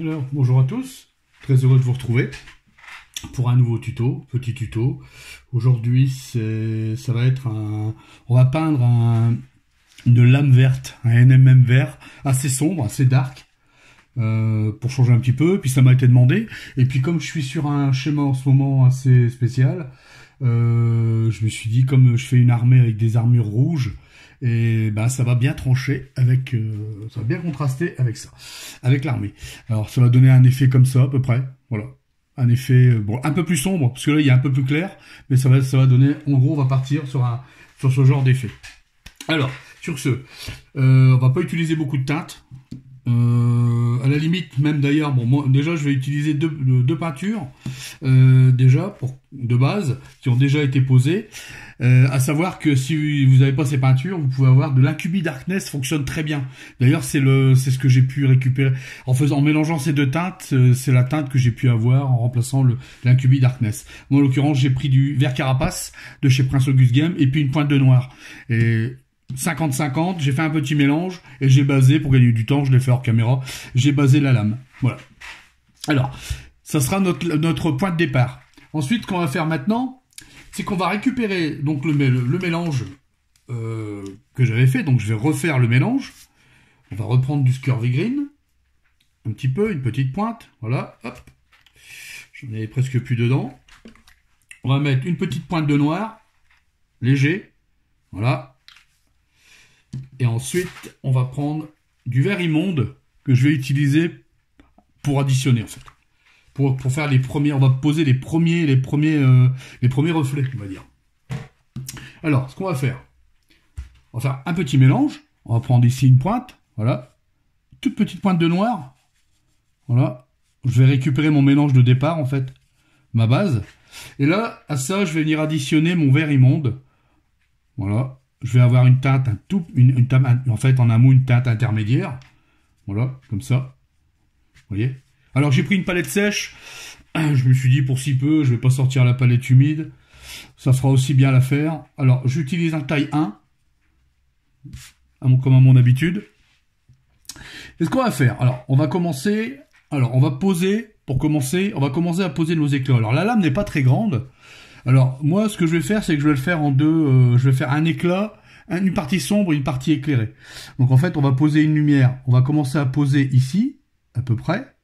Alors, bonjour à tous, très heureux de vous retrouver pour un nouveau tuto, petit tuto. Aujourd'hui, ça va être on va peindre une lame verte, un NMM vert, assez sombre, assez dark, pour changer un petit peu, puis ça m'a été demandé. Et puis comme je suis sur un schéma en ce moment assez spécial, je me suis dit, comme je fais une armée avec des armures rouges, et ben ça va bien trancher avec, ça va bien contraster avec ça, avec l'armée. Alors ça va donner un effet comme ça à peu près, voilà, un effet bon un peu plus sombre parce que là il y a un peu plus clair, mais ça va donner, en gros on va partir sur ce genre d'effet. Alors sur ce, on va pas utiliser beaucoup de teintes. À la limite, même d'ailleurs, bon, moi, déjà, je vais utiliser deux peintures, déjà, de base, qui ont déjà été posées. À savoir que si vous n'avez pas ces peintures, vous pouvez avoir de l'Incubi Darkness, fonctionne très bien. D'ailleurs, c'est ce que j'ai pu récupérer. En mélangeant ces deux teintes, c'est la teinte que j'ai pu avoir en remplaçant l'Incubi Darkness. Moi, en l'occurrence, j'ai pris du vert carapace de chez Prince August Game et puis une pointe de noir. Et 50-50, j'ai fait un petit mélange et j'ai basé, pour gagner du temps, je l'ai fait hors caméra, j'ai basé la lame. Voilà. Alors, ça sera notre point de départ. Ensuite, ce qu'on va faire maintenant, c'est qu'on va récupérer donc le mélange que j'avais fait. Donc, je vais refaire le mélange. On va reprendre du Scurvy Green, un petit peu, une petite pointe. Voilà, hop. J'en ai presque plus dedans. On va mettre une petite pointe de noir, léger. Voilà. Et ensuite, on va prendre du vert immonde que je vais utiliser pour additionner en fait. Pour faire les premiers, on va poser les premiers reflets, on va dire. Alors, ce qu'on va faire, on va faire un petit mélange. On va prendre ici une pointe, voilà, toute petite pointe de noir, voilà. Je vais récupérer mon mélange de départ en fait, ma base. Et là, à ça, je vais venir additionner mon vert immonde, voilà. Je vais avoir une teinte, en fait, en amont, une teinte intermédiaire. Voilà, comme ça. Vous voyez. Alors, j'ai pris une palette sèche. Je me suis dit, pour si peu, je vais pas sortir la palette humide. Ça fera aussi bien l'affaire. Alors, j'utilise un taille 1. Comme à mon habitude. Et ce qu'on va faire, alors, on va commencer. Alors, on va poser, pour commencer, on va commencer à poser nos éclats. Alors, la lame n'est pas très grande. Alors, moi, ce que je vais faire, c'est que je vais le faire en deux. Je vais faire un éclat, une partie sombre et une partie éclairée. Donc, en fait, on va poser une lumière. On va commencer à poser ici, à peu près.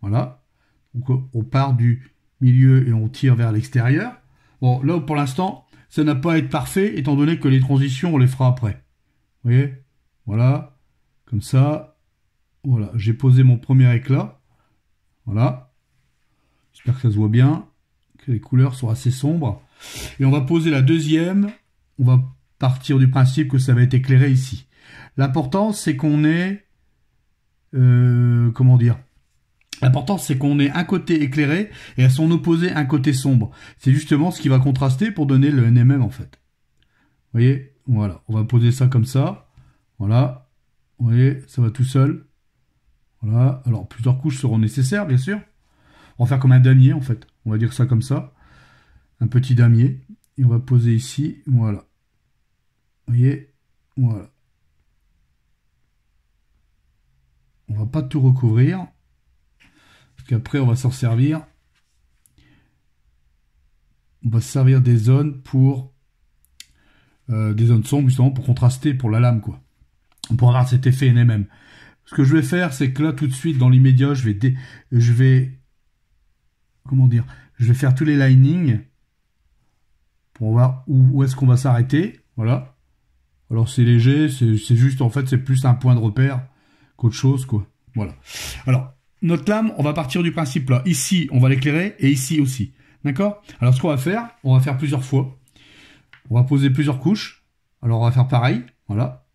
Voilà. Donc, on part du milieu et on tire vers l'extérieur. Bon, là, pour l'instant, ça n'a pas à être parfait, étant donné que les transitions, on les fera après. Vous voyez? Voilà. Comme ça. Voilà. J'ai posé mon premier éclat. Voilà. J'espère que ça se voit bien. Que les couleurs sont assez sombres. Et on va poser la deuxième. On va partir du principe que ça va être éclairé ici. L'important, c'est qu'on ait... comment dire? L'important, c'est qu'on ait un côté éclairé et à son opposé, un côté sombre. C'est justement ce qui va contraster pour donner le NMM, en fait. Vous voyez? Voilà. On va poser ça comme ça. Voilà. Vous voyez? Ça va tout seul. Voilà. Alors, plusieurs couches seront nécessaires, bien sûr. On va faire comme un damier, en fait. On va dire ça comme ça. Un petit damier. Et on va poser ici. Voilà. Vous voyez? Voilà. On va pas tout recouvrir. Parce qu'après, on va s'en servir. On va se servir des zones pour... des zones sombres, justement, pour contraster pour la lame, quoi. Pour avoir cet effet NMM. Ce que je vais faire, c'est que là, tout de suite, dans l'immédiat, je vais... Comment dire? Je vais faire tous les linings pour voir où est-ce qu'on va s'arrêter. Voilà. Alors c'est léger, c'est juste, en fait, c'est plus un point de repère qu'autre chose, quoi. Voilà. Alors, notre lame, on va partir du principe là. Ici, on va l'éclairer et ici aussi. D'accord? Alors ce qu'on va faire plusieurs fois. On va poser plusieurs couches. Alors on va faire pareil. Voilà.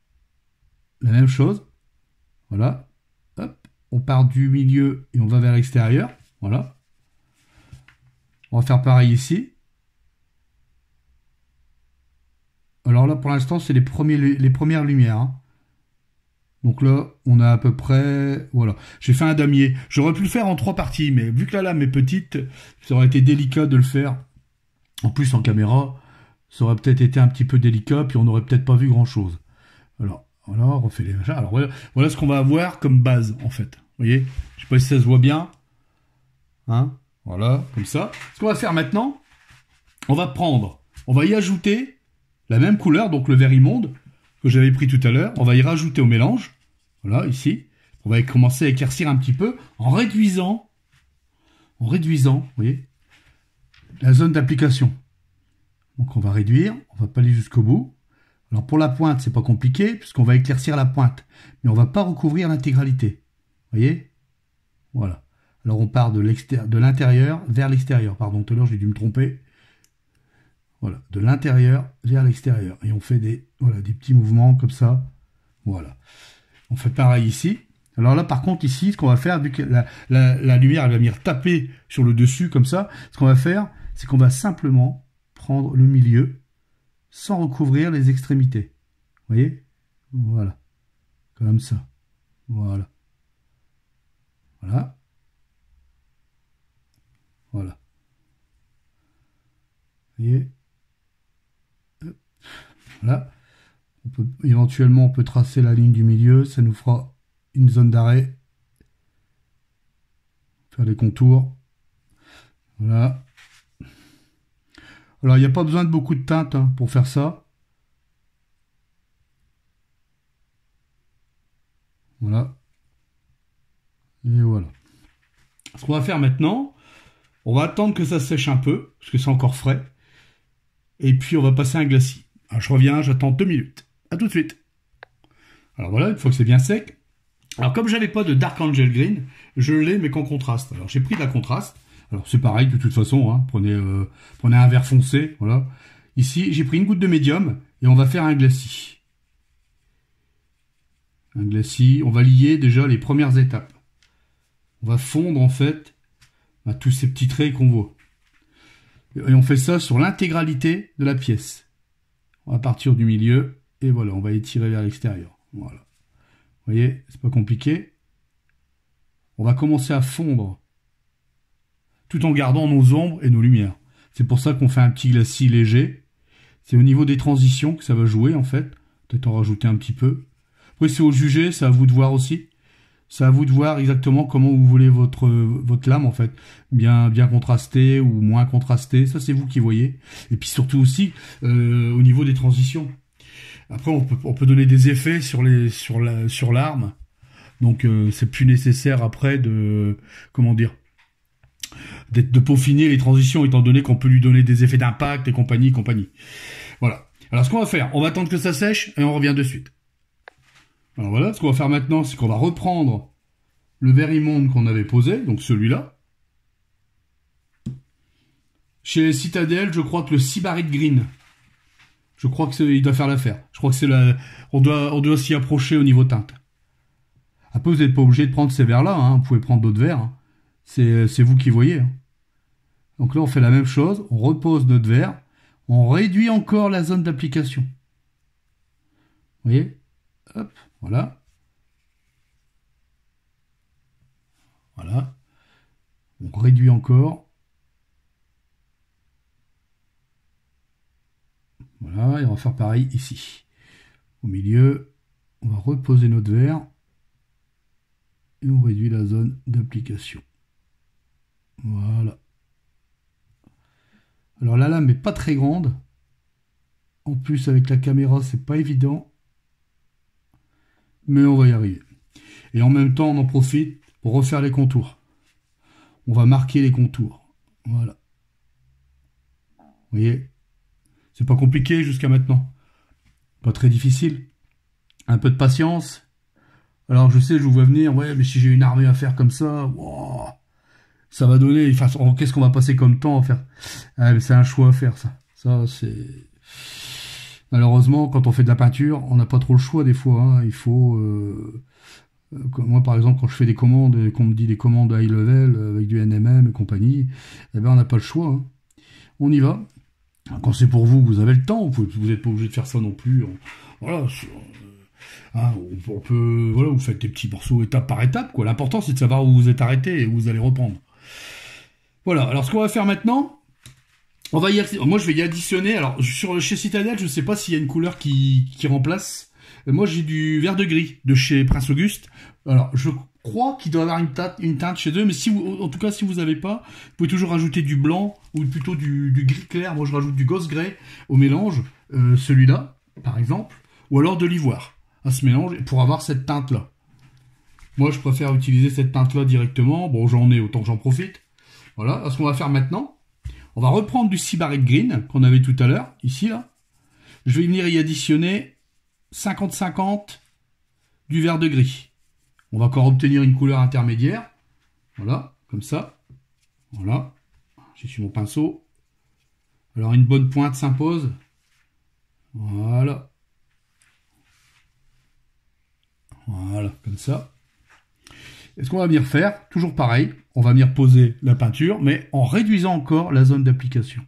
La même chose. Voilà. Hop. On part du milieu et on va vers l'extérieur. Voilà. On va faire pareil ici. Alors là, pour l'instant, c'est les premières lumières. Hein. Donc là, on a à peu près... Voilà. J'ai fait un damier. J'aurais pu le faire en 3 parties, mais vu que la lame est petite, ça aurait été délicat de le faire. En plus, en caméra, ça aurait peut-être été un petit peu délicat, puis on n'aurait peut-être pas vu grand-chose. Alors, voilà, on refait les machins. Alors voilà ce qu'on va avoir comme base, en fait. Vous voyez, je sais pas si ça se voit bien. Hein, voilà, comme ça. Ce qu'on va faire maintenant, on va y ajouter la même couleur, donc le vert immonde que j'avais pris tout à l'heure. On va y rajouter au mélange. Voilà, ici. On va commencer à éclaircir un petit peu en réduisant, vous voyez, la zone d'application. Donc on va réduire, on va pas aller jusqu'au bout. Alors pour la pointe, c'est pas compliqué, puisqu'on va éclaircir la pointe. Mais on va pas recouvrir l'intégralité. Vous voyez? Voilà. Alors on part de l'intérieur vers l'extérieur. Pardon, tout à l'heure j'ai dû me tromper. Voilà, de l'intérieur vers l'extérieur. Et on fait des petits mouvements comme ça. Voilà. On fait pareil ici. Alors là, par contre, ici, ce qu'on va faire, vu que la lumière elle va venir taper sur le dessus comme ça, ce qu'on va faire, c'est qu'on va simplement prendre le milieu sans recouvrir les extrémités. Vous voyez? Voilà. Comme ça. Voilà. Voilà. Voilà. Vous voyez? Voilà. Éventuellement, on peut tracer la ligne du milieu. Ça nous fera une zone d'arrêt. Faire les contours. Voilà. Alors, il n'y a pas besoin de beaucoup de teinte pour faire ça. Voilà. Et voilà. Ce qu'on va faire maintenant, on va attendre que ça sèche un peu, parce que c'est encore frais. Et puis, on va passer un glacis. Alors, je reviens, j'attends 2 minutes. À tout de suite. Alors voilà, une fois que c'est bien sec. Alors, comme j'avais pas de Dark Angel Green, je l'ai, mais qu'en contraste. Alors, j'ai pris de la contraste. Alors, c'est pareil, de toute façon, hein. Prenez un vert foncé, voilà. Ici, j'ai pris une goutte de médium, et on va faire un glacis. Un glacis, on va lier déjà les premières étapes. On va fondre, en fait, tous ces petits traits qu'on voit. Et on fait ça sur l'intégralité de la pièce. On va partir du milieu, et voilà, on va étirer vers l'extérieur. Voilà. Vous voyez, c'est pas compliqué. On va commencer à fondre, tout en gardant nos ombres et nos lumières. C'est pour ça qu'on fait un petit glacis léger. C'est au niveau des transitions que ça va jouer, en fait. Peut-être en rajouter un petit peu. Après, c'est au juger, c'est à vous de voir aussi. C'est à vous de voir exactement comment vous voulez votre lame, en fait. Bien contrastée ou moins contrastée. Ça, c'est vous qui voyez. Et puis surtout aussi, au niveau des transitions. Après, on peut donner des effets sur l'arme. Donc, c'est plus nécessaire après de peaufiner les transitions, étant donné qu'on peut lui donner des effets d'impact et compagnie. Voilà. Alors, ce qu'on va faire, on va attendre que ça sèche et on revient de suite. Alors voilà, ce qu'on va faire maintenant, c'est qu'on va reprendre le vert immonde qu'on avait posé, donc celui-là. Chez Citadel, je crois que le Sybarite Green, je crois qu'il doit faire l'affaire. Je crois que on doit s'y approcher au niveau teinte. Après, vous n'êtes pas obligé de prendre ces verres-là, hein. Vous pouvez prendre d'autres verres. Hein. C'est vous qui voyez. Hein. Donc là, on fait la même chose. On repose notre verre. On réduit encore la zone d'application. Vous voyez? Hop, voilà. Voilà. On réduit encore. Voilà, et on va faire pareil ici. Au milieu, on va reposer notre verre. Et on réduit la zone d'application. Voilà. Alors la lame n'est pas très grande. En plus, avec la caméra, c'est pas évident. Mais on va y arriver. Et en même temps, on en profite pour refaire les contours. On va marquer les contours. Voilà. Vous voyez? C'est pas compliqué jusqu'à maintenant. Pas très difficile. Un peu de patience. Alors je sais, je vous vois venir, ouais, mais si j'ai une armée à faire comme ça, wow, ça va donner, enfin, qu'est-ce qu'on va passer comme temps à faire? Ah, mais c'est un choix à faire, ça. Ça, c'est... Malheureusement, quand on fait de la peinture, on n'a pas trop le choix des fois. Hein. Il faut... moi, par exemple, quand je fais des commandes, qu'on me dit des commandes high level, avec du NMM et compagnie, eh ben, on n'a pas le choix. Hein. On y va. Quand c'est pour vous, vous avez le temps, vous n'êtes pas obligé de faire ça non plus. Voilà, hein, on peut, voilà, vous faites des petits morceaux étape par étape, quoi. L'important, c'est de savoir où vous êtes arrêté et où vous allez reprendre. Voilà. Alors, ce qu'on va faire maintenant, moi, je vais y additionner. Alors, chez Citadel, je sais pas s'il y a une couleur qui remplace. Moi, j'ai du vert de gris de chez Prince Auguste. Alors, crois qu'il doit y avoir une teinte chez eux, mais si vous, en tout cas, si vous n'avez pas, vous pouvez toujours rajouter du blanc ou plutôt du gris clair. Moi, je rajoute du Ghost Grey au mélange, celui-là, par exemple, ou alors de l'ivoire à ce mélange pour avoir cette teinte-là. Moi, je préfère utiliser cette teinte-là directement. Bon, j'en ai, autant que j'en profite. Voilà, ce qu'on va faire maintenant, on va reprendre du Sybarite Green qu'on avait tout à l'heure, ici, là. Je vais venir y additionner 50-50 du vert de gris. On va encore obtenir une couleur intermédiaire. Voilà, comme ça. Voilà. J'ai sur mon pinceau. Alors, une bonne pointe s'impose. Voilà. Voilà, comme ça. Et ce qu'on va venir faire, toujours pareil, on va venir poser la peinture, mais en réduisant encore la zone d'application.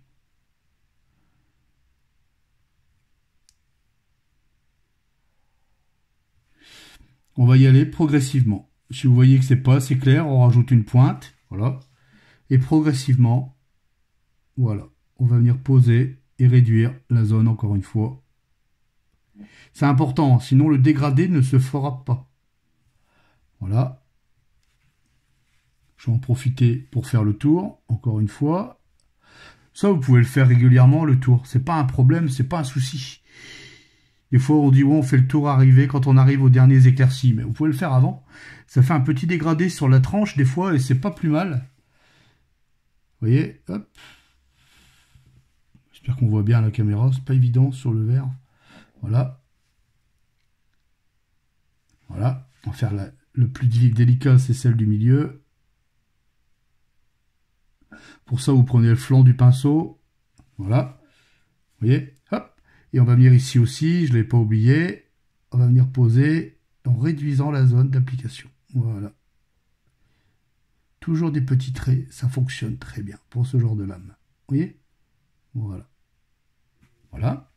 On va y aller progressivement. Si vous voyez que c'est pas assez clair, on rajoute une pointe, voilà. Et progressivement, voilà, on va venir poser et réduire la zone encore une fois. C'est important, sinon le dégradé ne se fera pas. Voilà. Je vais en profiter pour faire le tour, encore une fois. Ça, vous pouvez le faire régulièrement, le tour. C'est pas un problème, c'est pas un souci. Des fois, on dit, ouais, on fait le tour arrivé quand on arrive aux derniers éclaircies. Mais vous pouvez le faire avant. Ça fait un petit dégradé sur la tranche, des fois, et c'est pas plus mal. Vous voyez, hop. J'espère qu'on voit bien à la caméra. C'est pas évident sur le verre. Voilà. Voilà. On va faire le plus délicat, c'est celle du milieu. Pour ça, vous prenez le flanc du pinceau. Voilà. Vous voyez, hop. Et on va venir ici aussi, je ne l'ai pas oublié, on va venir poser en réduisant la zone d'application. Voilà. Toujours des petits traits, ça fonctionne très bien pour ce genre de lame. Vous voyez? Voilà. Voilà.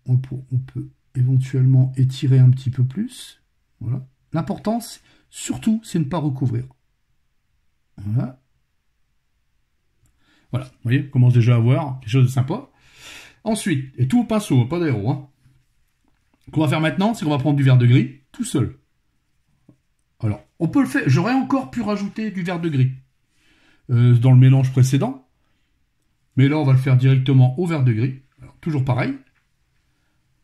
On peut éventuellement étirer un petit peu plus. Voilà. L'importance, surtout, c'est de ne pas recouvrir. Voilà. Voilà, vous voyez, on commence déjà à voir quelque chose de sympa. Ensuite, et tout au pinceau, pas d'aéro. Hein. Ce qu'on va faire maintenant, c'est qu'on va prendre du vert de gris, tout seul. Alors, on peut le faire, j'aurais encore pu rajouter du vert de gris dans le mélange précédent. Mais là, on va le faire directement au vert de gris. Alors, toujours pareil.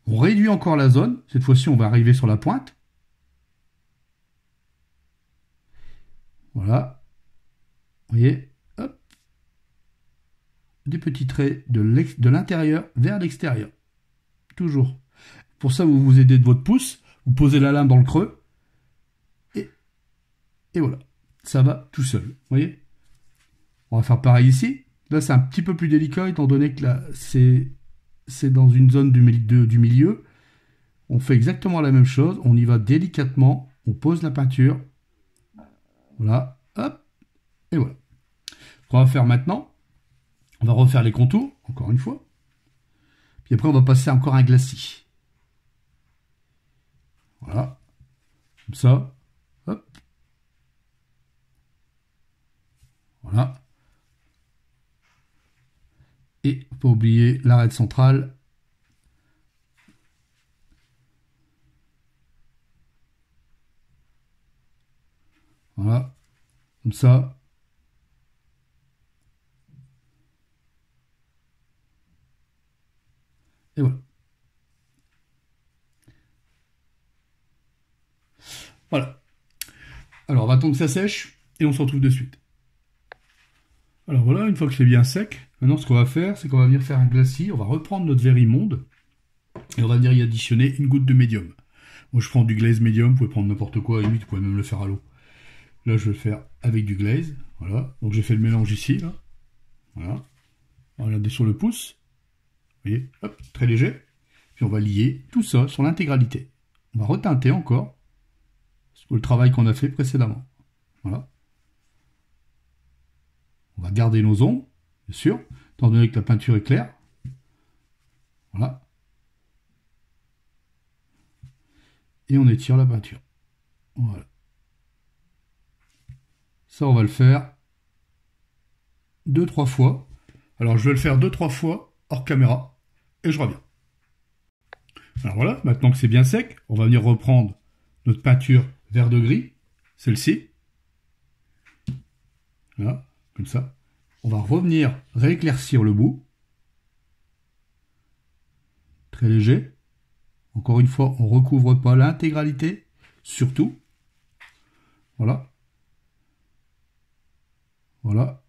On réduit encore la zone. Cette fois-ci, on va arriver sur la pointe. Voilà. Vous voyez, hop. Des petits traits de l'intérieur vers l'extérieur. Toujours. Pour ça, vous vous aidez de votre pouce. Vous posez la lame dans le creux. Et voilà. Ça va tout seul. Vous voyez? On va faire pareil ici. Là, c'est un petit peu plus délicat, étant donné que là, c'est dans une zone du milieu. On fait exactement la même chose. On y va délicatement. On pose la peinture. Voilà. Hop. Et voilà. Ce qu'on va faire maintenant, on va refaire les contours, encore une fois. Puis après, on va passer encore un glacis. Voilà. Comme ça. Hop. Voilà. Et pas oublier l'arête centrale. Voilà. Comme ça. Et voilà. Voilà. Alors, on va attendre que ça sèche et on se retrouve de suite. Alors voilà, une fois que c'est bien sec, maintenant ce qu'on va faire, c'est qu'on va venir faire un glacis. On va reprendre notre verre immonde et on va venir y additionner une goutte de médium. Moi, je prends du glaze médium. Vous pouvez prendre n'importe quoi. À la limite, vous pouvez même le faire à l'eau. Là, je vais le faire avec du glaze. Voilà. Donc, j'ai fait le mélange ici. Là. Voilà. On va regarder sur le pouce. Vous voyez, hop, très léger. Puis on va lier tout ça sur l'intégralité. On va reteinter encore le travail qu'on a fait précédemment. Voilà. On va garder nos ombres, bien sûr, étant donné que la peinture est claire. Voilà. Et on étire la peinture. Voilà. Ça, on va le faire 2-3 fois. Alors, je vais le faire 2-3 fois hors caméra et je reviens. Alors voilà, maintenant que c'est bien sec, on va venir reprendre notre peinture vert de gris, celle-ci. Voilà, comme ça. On va revenir rééclaircir le bout. Très léger. Encore une fois, on ne recouvre pas l'intégralité, surtout. Voilà. Voilà.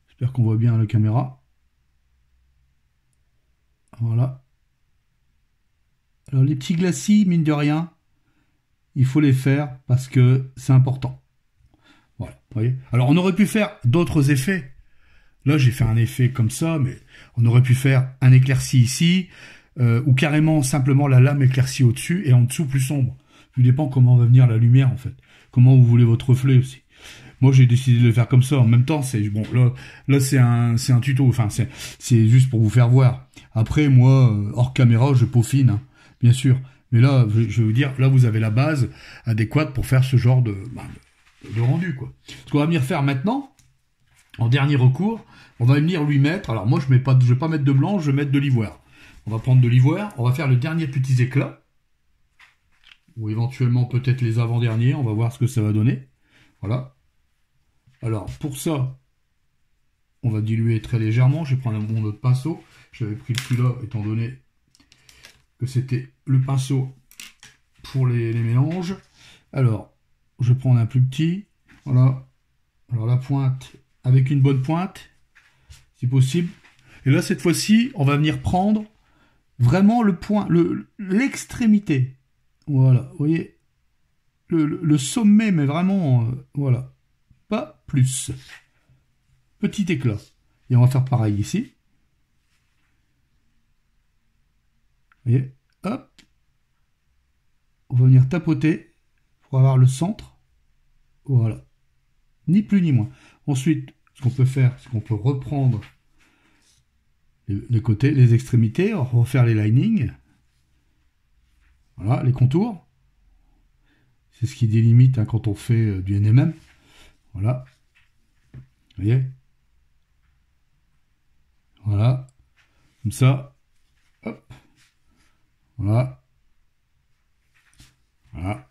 J'espère qu'on voit bien à la caméra. Voilà. Alors les petits glacis, mine de rien, il faut les faire parce que c'est important. Voilà, vous voyez. Alors on aurait pu faire d'autres effets. Là j'ai fait un effet comme ça, mais on aurait pu faire un éclairci ici, ou carrément simplement la lame éclaircie au-dessus et en dessous plus sombre. Tout dépend comment va venir la lumière en fait. Comment vous voulez votre reflet aussi. Moi j'ai décidé de le faire comme ça. En même temps, c'est bon. Là c'est un tuto. Enfin c'est juste pour vous faire voir. Après moi hors caméra je peaufine, hein, bien sûr. Mais là je vais vous dire, là vous avez la base adéquate pour faire ce genre de rendu quoi. Ce qu'on va venir faire maintenant, en dernier recours, on va venir lui mettre. Alors moi je vais pas mettre de blanc, je vais mettre de l'ivoire. On va prendre de l'ivoire. On va faire le dernier petit éclat. Ou éventuellement peut-être les avant-derniers. On va voir ce que ça va donner. Voilà. Alors, pour ça, on va diluer très légèrement. Je vais prendre mon autre pinceau. J'avais pris celui-là, étant donné que c'était le pinceau pour les mélanges. Alors, je vais prendre un plus petit. Voilà. Alors, la pointe, avec une bonne pointe, si possible. Et là, cette fois-ci, on va venir prendre vraiment le point, l'extrémité. Voilà, vous voyez, le sommet, mais vraiment, voilà, pas plus. Petit éclat. Et on va faire pareil ici. Vous voyez, hop. On va venir tapoter pour avoir le centre. Voilà. Ni plus ni moins. Ensuite, ce qu'on peut faire, c'est qu'on peut reprendre les côtés, les extrémités, refaire les linings. Voilà, les contours. C'est ce qui délimite hein, quand on fait du NMM. Voilà. Vous voyez? Voilà. Comme ça. Hop. Voilà. Voilà.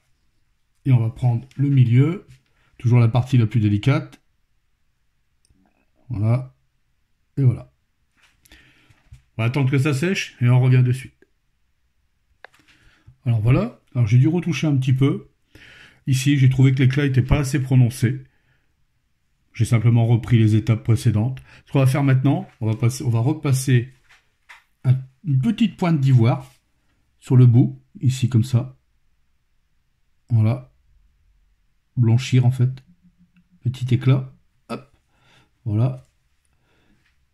Et on va prendre le milieu. Toujours la partie la plus délicate. Voilà. Et voilà. On va attendre que ça sèche et on revient de suite. Alors voilà. Alors j'ai dû retoucher un petit peu. Ici, j'ai trouvé que l'éclat n'était pas assez prononcé. J'ai simplement repris les étapes précédentes. Ce qu'on va faire maintenant, on va repasser une petite pointe d'ivoire sur le bout, ici comme ça. Voilà. Blanchir en fait. Petit éclat. Hop. Voilà.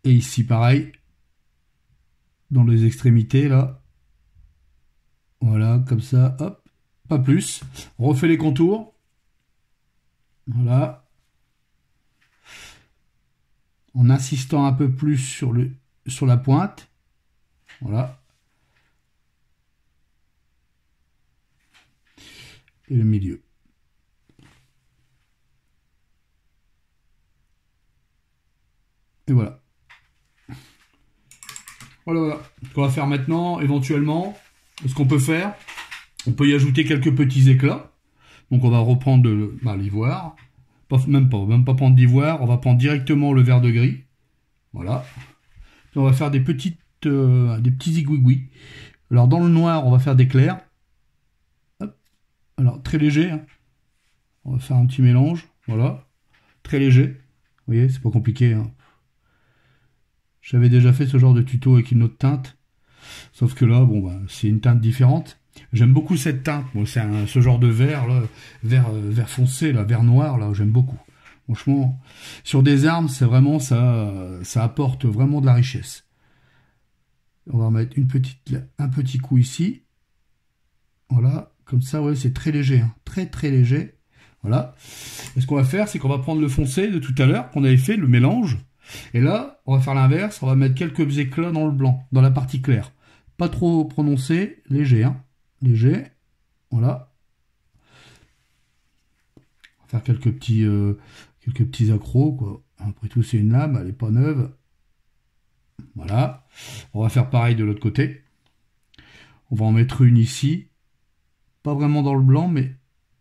Et ici pareil. Dans les extrémités là. Voilà, comme ça. Hop. Pas plus. On refait les contours. Voilà. En insistant un peu plus sur la pointe. Voilà. Et le milieu. Et voilà. Voilà. Ce qu'on va faire maintenant, éventuellement, ce qu'on peut faire, on peut y ajouter quelques petits éclats. Donc on va reprendre l'ivoire. Même pas prendre d'ivoire, on va prendre directement le vert de gris. Voilà. Puis on va faire des petits zigouigouis. Alors dans le noir, on va faire des clairs. Hop. Alors très léger. Hein. On va faire un petit mélange. Voilà. Très léger. Vous voyez, c'est pas compliqué. Hein. J'avais déjà fait ce genre de tuto avec une autre teinte. Sauf que là, c'est une teinte différente. J'aime beaucoup cette teinte. Moi, c'est ce genre de vert, là, vert foncé, là, vert noir, là, j'aime beaucoup. Franchement, sur des armes, c'est vraiment ça apporte vraiment de la richesse. On va mettre un petit coup ici. Voilà, comme ça, ouais, c'est très léger, hein, très très léger. Voilà. Et ce qu'on va faire, c'est qu'on va prendre le foncé de tout à l'heure qu'on avait fait, le mélange. Et là, on va faire l'inverse. On va mettre quelques éclats dans le blanc, dans la partie claire. Pas trop prononcé, léger, hein. Léger, voilà. On va faire quelques petits accros, quoi. Après tout, c'est une lame, elle n'est pas neuve. Voilà. On va faire pareil de l'autre côté. On va en mettre une ici. Pas vraiment dans le blanc, mais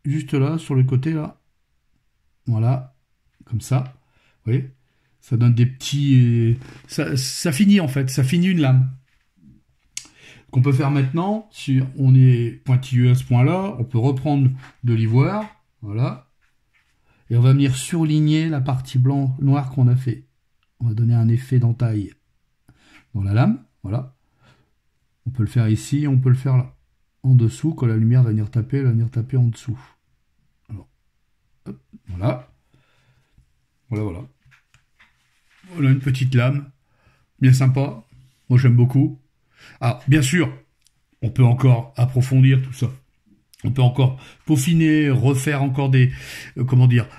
juste là, sur le côté, là. Voilà. Comme ça. Vous voyez? Ça donne des petits... Ça finit, en fait. Ça finit une lame. Qu'on peut faire maintenant, si on est pointilleux à ce point-là, on peut reprendre de l'ivoire. Voilà. Et on va venir surligner la partie blanc-noir qu'on a fait. On va donner un effet d'entaille dans la lame. Voilà. On peut le faire ici, on peut le faire là. En dessous, quand la lumière va venir taper, elle va venir taper en dessous. Alors, hop, voilà. Voilà. Voilà une petite lame. Bien sympa. Moi, j'aime beaucoup. Alors, bien sûr, on peut encore approfondir tout ça. On peut encore peaufiner, refaire encore des...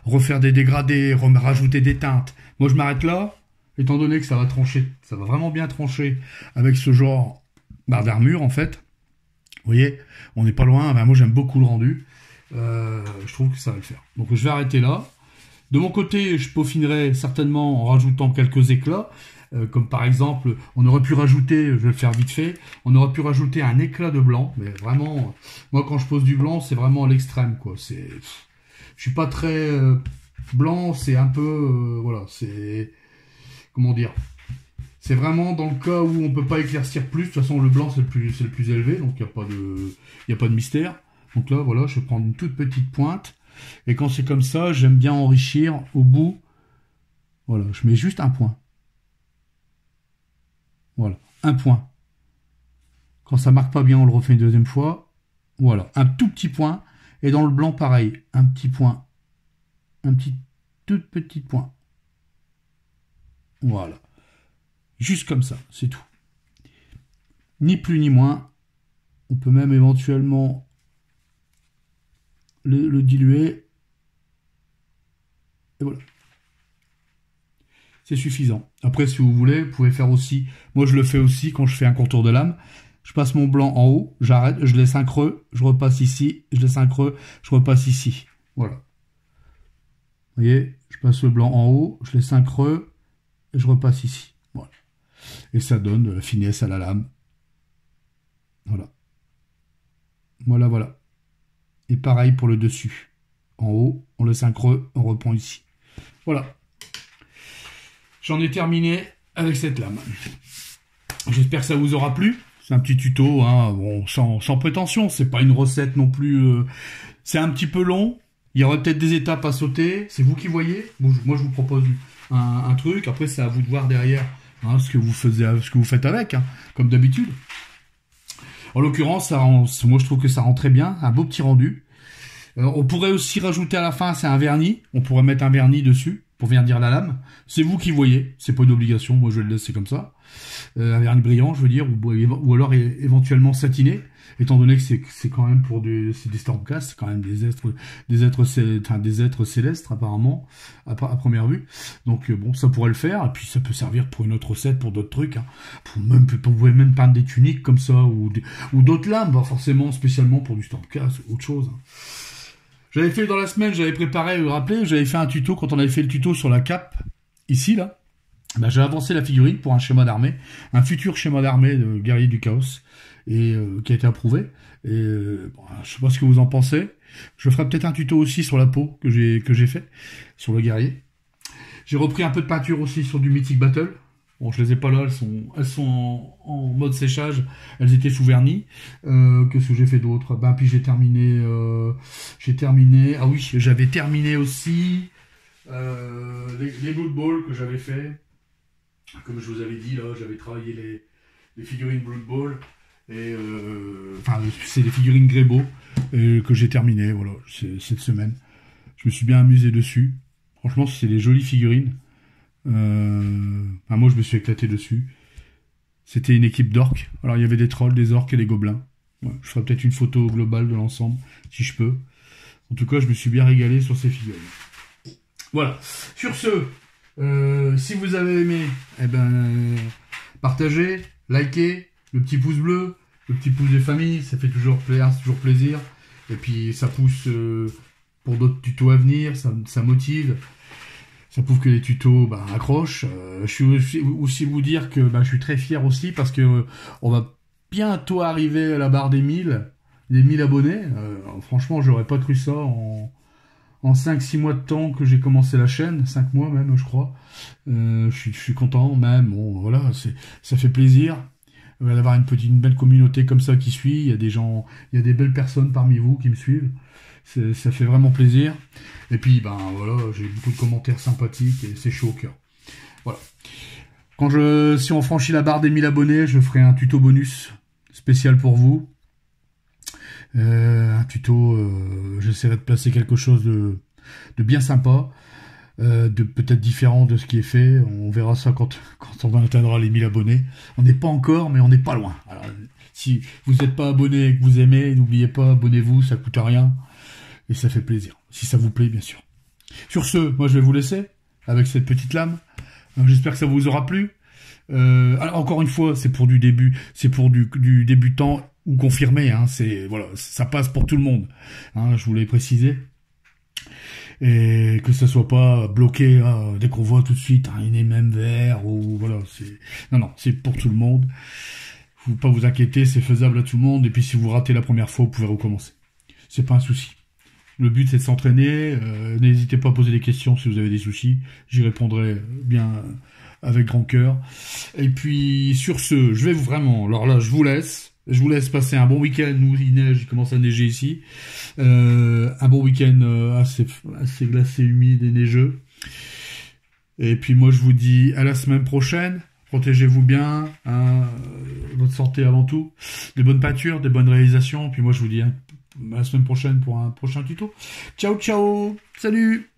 refaire des dégradés, rajouter des teintes. Moi, je m'arrête là, étant donné que ça va trancher. Ça va vraiment bien trancher avec ce genre d'armure, en fait. Vous voyez, on n'est pas loin. Moi, j'aime beaucoup le rendu. Je trouve que ça va le faire. Donc, je vais arrêter là. De mon côté, je peaufinerai certainement en rajoutant quelques éclats. Comme par exemple, on aurait pu rajouter, je vais le faire vite fait, on aurait pu rajouter un éclat de blanc. Mais vraiment, moi, quand je pose du blanc, c'est vraiment à l'extrême, quoi. Je suis pas très blanc, c'est un peu... voilà, c'est... Comment dire ? C'est vraiment dans le cas où on peut pas éclaircir plus. De toute façon, le blanc, c'est le plus élevé, donc il n'y a pas de mystère. Donc là, voilà, je vais prendre une toute petite pointe. Et quand c'est comme ça, j'aime bien enrichir au bout. Voilà, je mets juste un point. Voilà, un point. Quand ça marque pas bien, on le refait une deuxième fois. Voilà, un tout petit point. Et dans le blanc, pareil, un petit point. Tout petit point. Voilà. Juste comme ça, c'est tout. Ni plus ni moins. On peut même éventuellement le diluer. Et voilà. C'est suffisant. Après, si vous voulez, vous pouvez faire aussi... Moi, je le fais aussi quand je fais un contour de lame. Je passe mon blanc en haut, j'arrête, je laisse un creux, je repasse ici, je laisse un creux, je repasse ici. Voilà. Vous voyez, je passe le blanc en haut, je laisse un creux, et je repasse ici. Voilà. Et ça donne de la finesse à la lame. Voilà. Voilà. Et pareil pour le dessus. En haut, on laisse un creux, on reprend ici. Voilà. J'en ai terminé avec cette lame. J'espère que ça vous aura plu. C'est un petit tuto, hein, bon, sans prétention. C'est pas une recette non plus. C'est un petit peu long. Il y aurait peut-être des étapes à sauter. C'est vous qui voyez. Moi, je vous propose un truc. Après, c'est à vous de voir derrière ce que vous faites avec, hein, comme d'habitude. En l'occurrence, moi, je trouve que ça rend très bien. Un beau petit rendu. On pourrait aussi rajouter à la fin, c'est un vernis. On pourrait mettre un vernis dessus pour verdir la lame. C'est vous qui voyez. C'est pas une obligation. Moi, je vais le laisser comme ça. Un vernis brillant, je veux dire, ou alors éventuellement satiné, étant donné que c'est quand même c'est des Stormcast, c'est quand même des êtres célestes apparemment à première vue. Donc bon, ça pourrait le faire, et puis ça peut servir pour une autre recette, pour d'autres trucs. Hein. Vous pouvez même peindre des tuniques comme ça ou d'autres lames, pas forcément spécialement pour du Stormcast ou autre chose. Hein. J'avais fait dans la semaine, j'avais préparé, vous vous rappelez, j'avais fait un tuto quand on avait fait le tuto sur la cape ici là. Ben, j'ai avancé la figurine pour un schéma d'armée, un futur schéma d'armée de guerrier du chaos, et qui a été approuvé. Et bon, je sais pas ce que vous en pensez. Je ferai peut-être un tuto aussi sur la peau que j'ai fait sur le guerrier. J'ai repris un peu de peinture aussi sur du Mythic Battle. Bon, je les ai pas là, elles sont en mode séchage. Elles étaient sous vernis. Qu'est-ce que j'ai fait d'autre? Ben puis j'ai terminé. Ah oui, j'avais terminé aussi les Blood Bowl que j'avais fait. Comme je vous avais dit, là, j'avais travaillé les figurines Blood Bowl, et enfin, c'est les figurines Greybow que j'ai terminé, voilà, cette semaine. Je me suis bien amusé dessus. Franchement, c'est des jolies figurines. Moi, je me suis éclaté dessus. C'était une équipe d'orques. Alors, il y avait des trolls, des orques et des gobelins. Ouais, je ferai peut-être une photo globale de l'ensemble, si je peux. En tout cas, je me suis bien régalé sur ces figurines. Voilà. Sur ce... si vous avez aimé, partagez, likez, le petit pouce bleu, le petit pouce des familles, ça fait toujours plaisir. Et puis ça pousse pour d'autres tutos à venir, ça motive. Ça prouve que les tutos accrochent. Je suis aussi vous dire que je suis très fier aussi parce que on va bientôt arriver à la barre des 1000 abonnés. Franchement, j'aurais pas cru ça en 5-6 mois de temps que j'ai commencé la chaîne, 5 mois même, je crois. Je suis content même, bon, voilà, ça fait plaisir d'avoir une belle communauté comme ça qui suit. Il y a des gens, il y a des belles personnes parmi vous qui me suivent. Ça fait vraiment plaisir. Et puis, ben voilà, j'ai beaucoup de commentaires sympathiques et c'est chaud au cœur. Voilà. Si on franchit la barre des 1000 abonnés, je ferai un tuto bonus spécial pour vous. Un tuto, j'essaierai de placer quelque chose de bien sympa, de peut-être différent de ce qui est fait. On verra ça quand on atteindra les 1000 abonnés. On n'est pas encore, mais on n'est pas loin. Alors, si vous n'êtes pas abonné et que vous aimez, n'oubliez pas, abonnez-vous, ça coûte rien. Et ça fait plaisir. Si ça vous plaît, bien sûr. Sur ce, moi je vais vous laisser avec cette petite lame. J'espère que ça vous aura plu. Alors, encore une fois, c'est pour du début, c'est pour du débutant ou confirmé. Hein, voilà, ça passe pour tout le monde. Hein, je vous l'ai précisé. Et que ça soit pas bloqué dès qu'on voit tout de suite un NMM vert ou voilà. Non, c'est pour tout le monde. Faut pas vous inquiéter, c'est faisable à tout le monde. Et puis si vous ratez la première fois, vous pouvez recommencer. C'est pas un souci. Le but, c'est de s'entraîner. N'hésitez pas à poser des questions si vous avez des soucis. J'y répondrai bien avec grand cœur. Et puis, sur ce, je vais vraiment... Alors là, je vous laisse. Je vous laisse passer un bon week-end où il neige, il commence à neiger ici. Un bon week-end assez glacé, humide et neigeux. Et puis moi, je vous dis à la semaine prochaine. Protégez-vous bien. Votre santé avant tout. Des bonnes peintures, des bonnes réalisations. Puis moi, je vous dis... à la semaine prochaine pour un prochain tuto. Ciao, ciao. Salut.